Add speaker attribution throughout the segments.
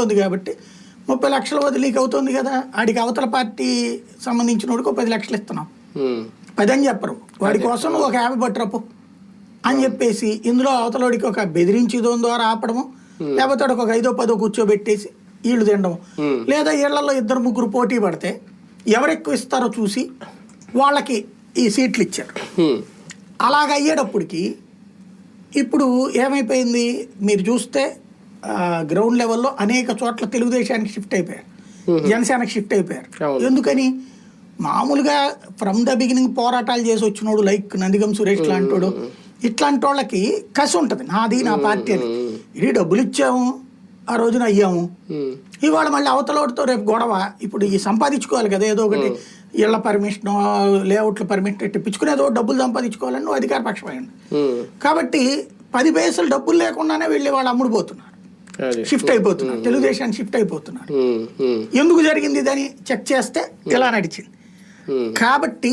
Speaker 1: అవుతుంది కాబట్టి 30 లక్షల వదిలీకి అవుతుంది కదా, ఆడికి అవతల పార్టీ సంబంధించిన వాడికి 10 లక్షలు ఇస్తున్నాం, 10 అని చెప్పరు, వాడి కోసం ఒక 50 పట్టురప్పు అని చెప్పేసి ఇందులో అవతలవాడికి ఒక బెదిరించి ద్వారా ఆపడము, లేకపోతే వాడికి ఒక 5-10 కూర్చోబెట్టేసి వీళ్ళు తినడము, లేదా ఇళ్లలో 2-3 పోటీ పడితే ఎవరెక్కువ ఇస్తారో చూసి వాళ్ళకి ఈ సీట్లు ఇచ్చారు. అలాగ అయ్యేటప్పటికి ఇప్పుడు ఏమైపోయింది మీరు చూస్తే గ్రౌండ్ లెవెల్లో అనేక చోట్ల తెలుగుదేశానికి షిఫ్ట్ అయిపోయారు, జనసేనకి షిఫ్ట్ అయిపోయారు. ఎందుకని మామూలుగా ఫ్రమ్ ద బిగినింగ్ పోరాటాలు చేసి వచ్చినోడు లైక్ నందిగం సురేష్ లాంటోడు ఇట్లాంటి వాళ్ళకి కసి ఉంటుంది, నాది నా పార్టీ అని. ఇది డబ్బులు ఇచ్చాము ఆ రోజున అయ్యాము, ఇవాళ మళ్ళీ అవతలవాడితో రేపు గొడవ. ఇప్పుడు ఈ సంపాదించుకోవాలి కదా ఏదో ఒకటి, ఇళ్ల పర్మిషన్ లేఅవుట్ల పర్మిషన్ తెప్పించుకునేదో డబ్బులు సంపాదించుకోవాలని నువ్వు అధికార పక్షమైంది కాబట్టి 10 పైసలు డబ్బులు లేకుండానే వెళ్ళి వాళ్ళు అమ్ముడుపోతున్నారు, షిఫ్ట్ అయిపోతున్నారు, తెలుగుదేశాన్ని షిఫ్ట్ అయిపోతున్నారు. ఎందుకు జరిగింది ఇదని చెక్ చేస్తే ఇలా నడిచింది. కాబట్టి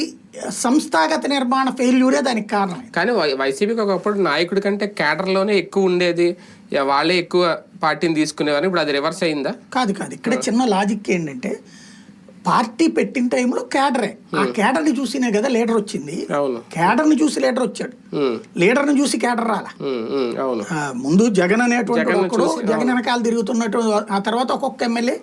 Speaker 1: సంస్థాగత నిర్మాణ ఫెయిల్యూరే దానికి కారణం.
Speaker 2: కానీ వైసీపీకి ఒకప్పుడు నాయకుడి కంటే క్యాడర్లోనే ఎక్కువ ఉండేది, వాళ్ళే ఎక్కువ పార్టీని తీసుకునేవారు, ఇప్పుడు అది రివర్స్ అయిందా?
Speaker 1: కాదు ఇక్కడ చిన్న లాజిక్ ఏంటంటే పార్టీ పెట్టిన టైంలో క్యాడరే, ఆ క్యాడర్ని చూసినే కదా లీడర్ వచ్చింది, క్యాడర్ని చూసి లీడర్ వచ్చాడు, లీడర్ని చూసి క్యాడర్ రాలా. ముందు జగన్ అనేటువంటి జగన్ వెనకాల తిరుగుతున్నట్టు, ఆ తర్వాత ఒక్కొక్క ఎమ్మెల్యే